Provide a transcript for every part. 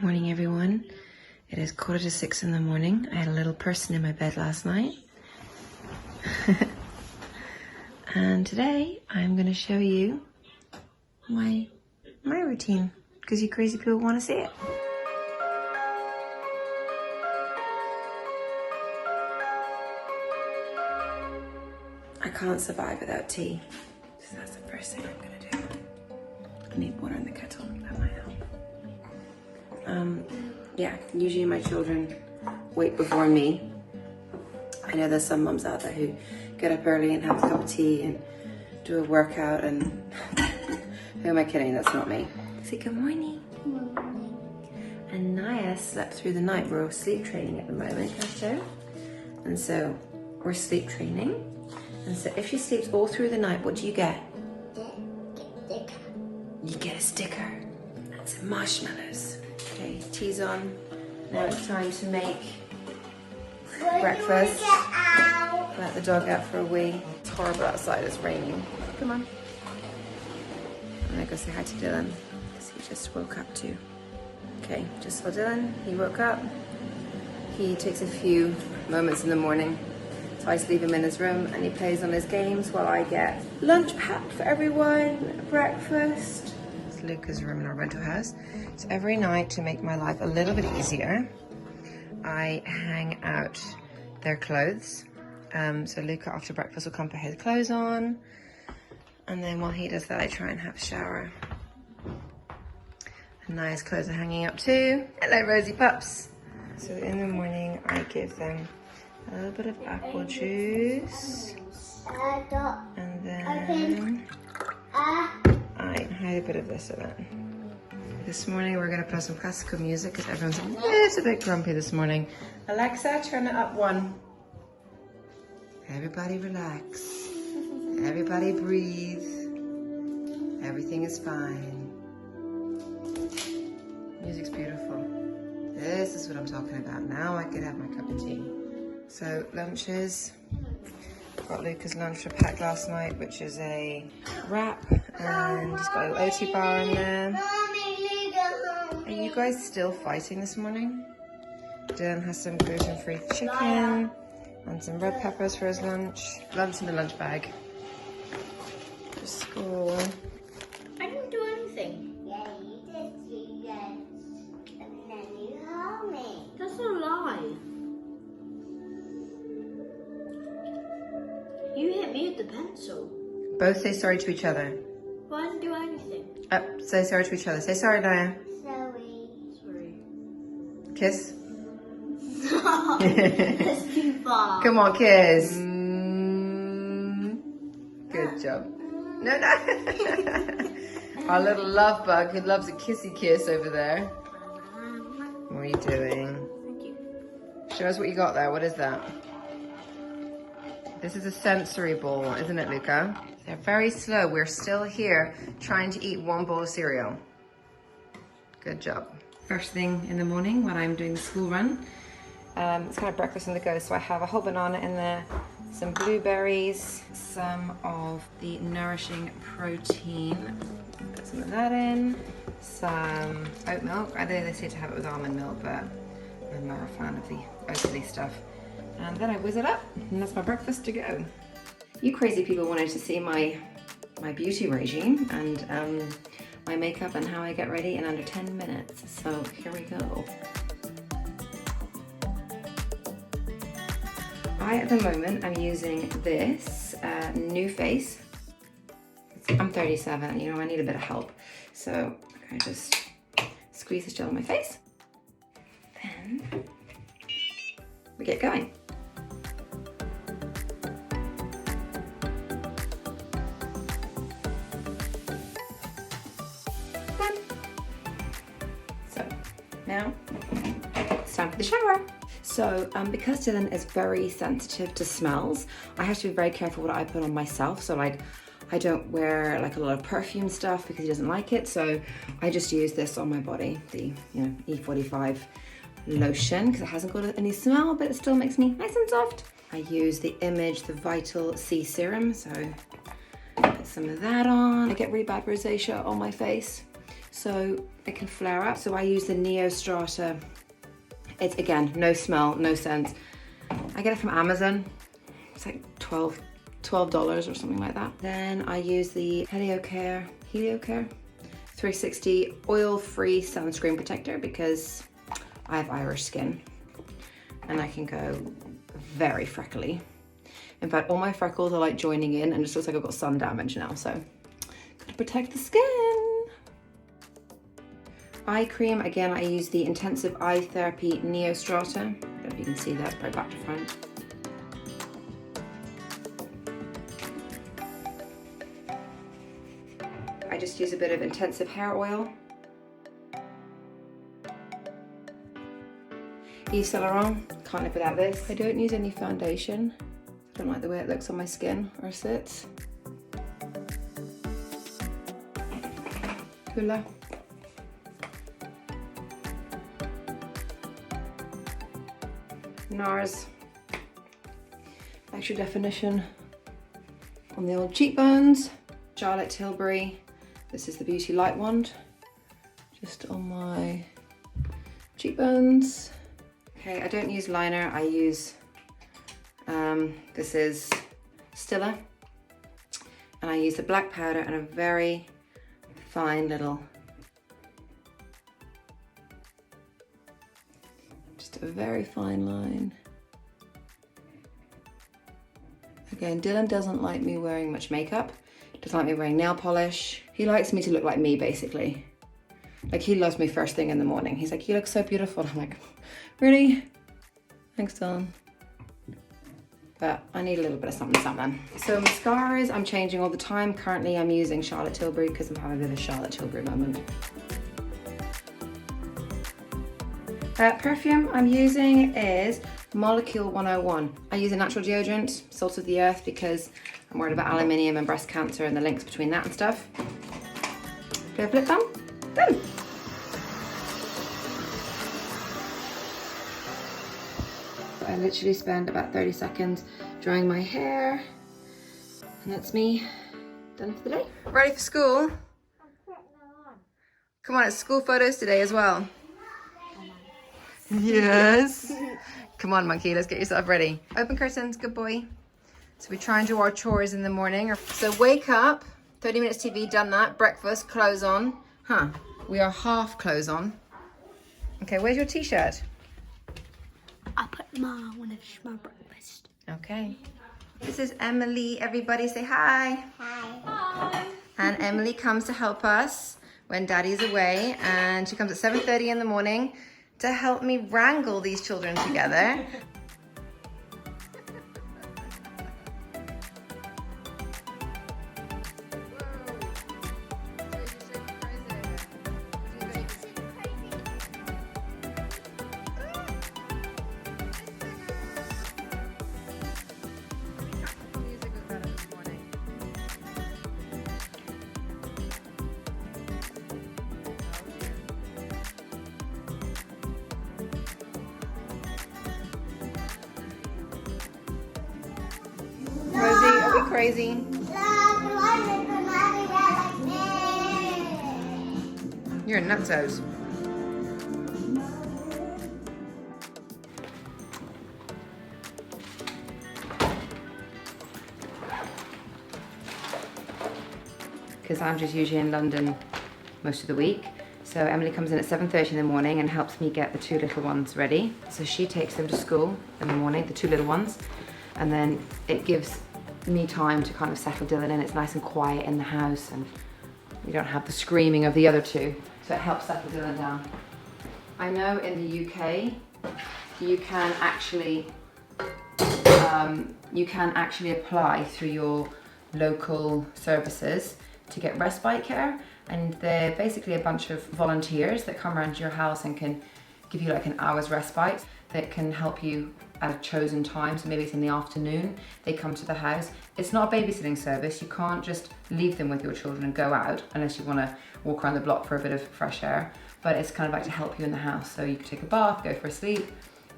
Morning everyone. It is 5:45 in the morning. I had a little person in my bed last night. And today I'm going to show you my routine because you crazy people want to see it. I can't survive without tea. So that's the first thing I'm going to do. I need water in the kettle. That might help. Yeah, usually my children wait before me. I know there's some mums out there who get up early and have a cup of tea and do a workout and who am I kidding? That's not me. Say good morning. Good morning. And Naya slept through the night. We're all sleep training at the moment, can I show? And so we're sleep training. And so if she sleeps all through the night, what do you get? You get a sticker and some marshmallows. Okay, tea's on. Now it's time to make breakfast. Let the dog out for a wee. It's horrible outside, it's raining. Come on. I'm gonna go say hi to Dylan because he just woke up too. Okay, just for Dylan, he woke up. He takes a few moments in the morning. So I just leave him in his room and he plays on his games while I get lunch packed for everyone, breakfast. It's Luca's room in our rental house. So every night, to make my life a little bit easier, I hang out their clothes. So Luca after breakfast will come put his clothes on. And then while he does that, I try and have a shower. And Naya's clothes are hanging up too. Hello, Rosie Pups. So in the morning, I give them a little bit of apple juice. And then I hide a bit of this in it. This morning we're going to put some classical music because everyone's a little bit grumpy this morning. Alexa, turn it up 1. Everybody relax. Everybody breathe. Everything is fine. Music's beautiful. This is what I'm talking about. Now I can have my cup of tea. So lunches. Got Luca's lunch for packed last night, which is a wrap, and he's got a little OT bar in there. Are you guys still fighting this morning? Dylan has some gluten-free chicken and some red peppers for his lunch. Lunch in the lunch bag. For school. I didn't do anything. Yeah, you did, and then you held me. That's a lie. You hit me with the pencil. Both say sorry to each other. Well, I didn't do anything. Say sorry to each other. Say sorry, Naya. Sorry. Kiss. That's too far. Come on, kiss. Good job. No. Our little love bug who loves a kissy kiss over there. What are you doing? Thank you. Show us what you got there. What is that? This is a sensory ball, isn't it, Luca? They're very slow. We're still here trying to eat one bowl of cereal. Good job. First thing in the morning when I'm doing the school run, it's kind of breakfast on the go. So I have a whole banana in there, some blueberries, some of the nourishing protein. Put some of that in, some oat milk. I know they say to have it with almond milk, but I'm more a fan of the oatly stuff. And then I whiz it up, and that's my breakfast to go. You crazy people wanted to see my beauty regime and my makeup and how I get ready in under 10 minutes. So here we go. At the moment, I'm using this new face. I'm 37, you know, I need a bit of help. So I just squeeze this gel on my face. Then we get going. So now it's time for the shower. So because Dylan is very sensitive to smells, I have to be very careful what I put on myself. So like I don't wear like a lot of perfume stuff because he doesn't like it. So I just use this on my body, the E45 lotion, because it hasn't got any smell, but it still makes me nice and soft. I use the the Vital C serum, so put some of that on. I get really bad rosacea on my face, so it can flare up. So I use the Neo Strata. It's, again, no smell, no scent. I get it from Amazon. It's like $12 or something like that. Then I use the Heliocare 360 oil-free sunscreen protector because I have Irish skin and I can go very freckly. In fact, all my freckles are like joining in and it just looks like I've got sun damage now, so gotta protect the skin. Eye cream, again, I use the Intensive Eye Therapy Neo Strata. I don't know if you can see that, it's probably back to front. I just use a bit of intensive hair oil. Yves Saint Laurent, can't live without this. I don't use any foundation. I don't like the way it looks on my skin or sits. Hoola. NARS. Extra definition on the old cheekbones. Charlotte Tilbury. This is the Beauty Light Wand. Just on my cheekbones. Okay, I don't use liner, I use, this is Stila. And I use the black powder and a very fine little, just a very fine line. Again, Dylan doesn't like me wearing much makeup, doesn't like me wearing nail polish. He likes me to look like me, basically. Like, he loves me first thing in the morning. He's like, you look so beautiful. I'm like, really? Thanks, Dylan. But I need a little bit of something, something. So mascaras, I'm changing all the time. Currently, I'm using Charlotte Tilbury because I'm having a bit of a Charlotte Tilbury moment. Perfume I'm using is Molecule 101. I use a natural deodorant, salt of the earth, because I'm worried about aluminium and breast cancer and the links between that and stuff. Do I flip them? Done. I literally spend about 30 seconds drying my hair, and that's me done for the day. Ready for school? Come on, it's school photos today as well. Yes. Come on, monkey, let's get yourself ready. Open curtains, good boy. So we try and do our chores in the morning. So wake up, 30 minutes TV, done that. Breakfast, clothes on. Huh, we are half clothes on. Okay, where's your t-shirt? I put mine when I finish my breakfast. Okay. This is Emily. Everybody say hi. Hi. Hi. And Emily comes to help us when Daddy's away. And she comes at 7:30 in the morning to help me wrangle these children together. Crazy. You're a nutsos. Because I'm just usually in London most of the week. So Emily comes in at 7:30 in the morning and helps me get the two little ones ready. So she takes them to school in the morning, the two little ones, and then it gives me time to kind of settle Dylan in. It's nice and quiet in the house and we don't have the screaming of the other two, so it helps settle Dylan down. I know in the UK you can actually apply through your local services to get respite care, and they're basically a bunch of volunteers that come around to your house and can give you like an hour's respite that can help you at a chosen time. So maybe it's in the afternoon, they come to the house. It's not a babysitting service. You can't just leave them with your children and go out unless you want to walk around the block for a bit of fresh air. But it's kind of like to help you in the house. So you can take a bath, go for a sleep.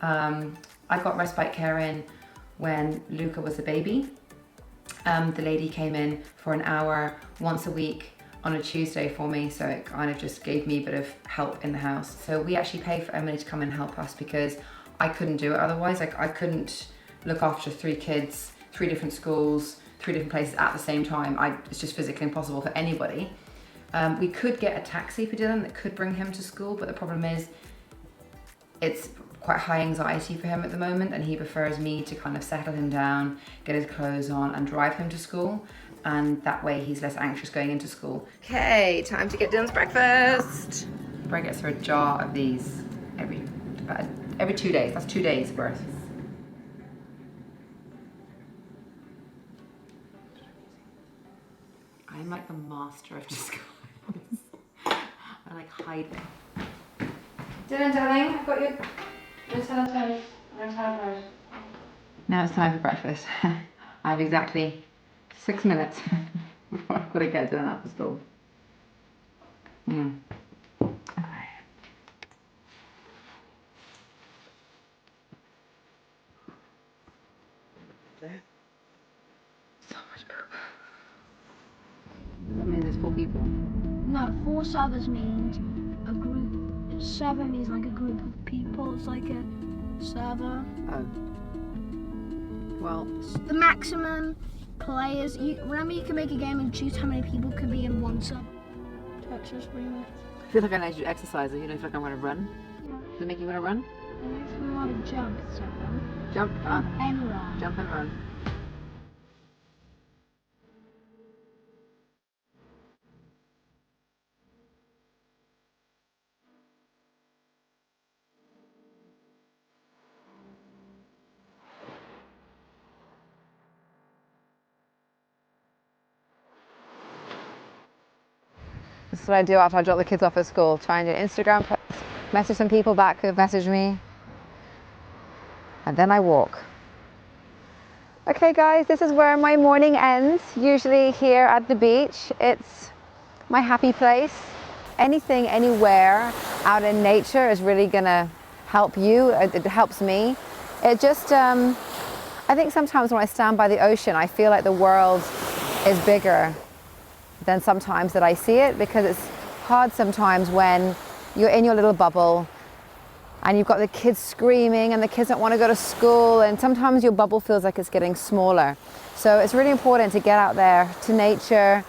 I got respite care in when Luca was a baby. The lady came in for an hour once a week on a Tuesday for me, so it kind of just gave me a bit of help in the house. So we actually paid for Emily to come and help us because I couldn't do it otherwise. Like, I couldn't look after 3 kids, 3 different schools, 3 different places at the same time. It's just physically impossible for anybody. We could get a taxi for Dylan that could bring him to school, but the problem is it's quite high anxiety for him at the moment, and he prefers me to kind of settle him down, get his clothes on and drive him to school, and that way he's less anxious going into school. Okay, time to get Dylan's breakfast. Brett gets her a jar of these every 2 days. That's 2 days worth. I'm like the master of disguise. I like hiding. Dylan, darling, I've got your toast. Now it's time for breakfast. I have exactly 6 minutes before I've got to get Dylan out the stove. So much poop. I mean, there's 4 people. No, 4 servers means a group. Server means like a group of people. It's like a server. Oh. Well, The maximum players. Remember, you can make a game and choose how many people can be in one server. Texas remix. I feel like I need to do exercise. You know, I feel like I'm going to run. Yeah. Does it make you want to run? It makes me want to jump. So Jump, run. and run. Jump and run. This is what I do after I drop the kids off at school. Try and do an Instagram post, message some people back who have messaged me, and then I walk. Okay guys, this is where my morning ends, usually here at the beach. It's my happy place. Anything, anywhere out in nature is really gonna help you. It helps me. It just, I think sometimes when I stand by the ocean, I feel like the world is bigger than sometimes that I see it, because it's hard sometimes when you're in your little bubble and you've got the kids screaming and the kids don't want to go to school, and sometimes your bubble feels like it's getting smaller. So it's really important to get out there to nature,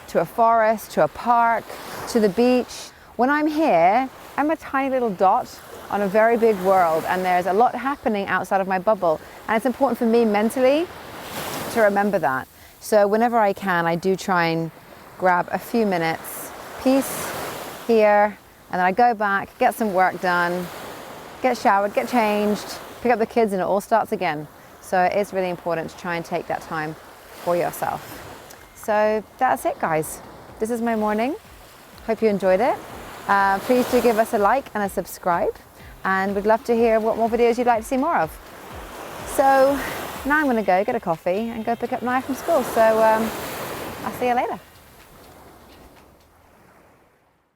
to a forest, to a park, to the beach. When I'm here, I'm a tiny little dot on a very big world, and there's a lot happening outside of my bubble, and it's important for me mentally to remember that. So whenever I can, I do try and grab a few minutes, peace here, and then I go back, get some work done, get showered, get changed, pick up the kids, and it all starts again. So it's really important to try and take that time for yourself. So that's it, guys. This is my morning. Hope you enjoyed it. Please do give us a like and a subscribe, and we'd love to hear what more videos you'd like to see more of. So now I'm going to go get a coffee and go pick up Naya from school. So I'll see you later.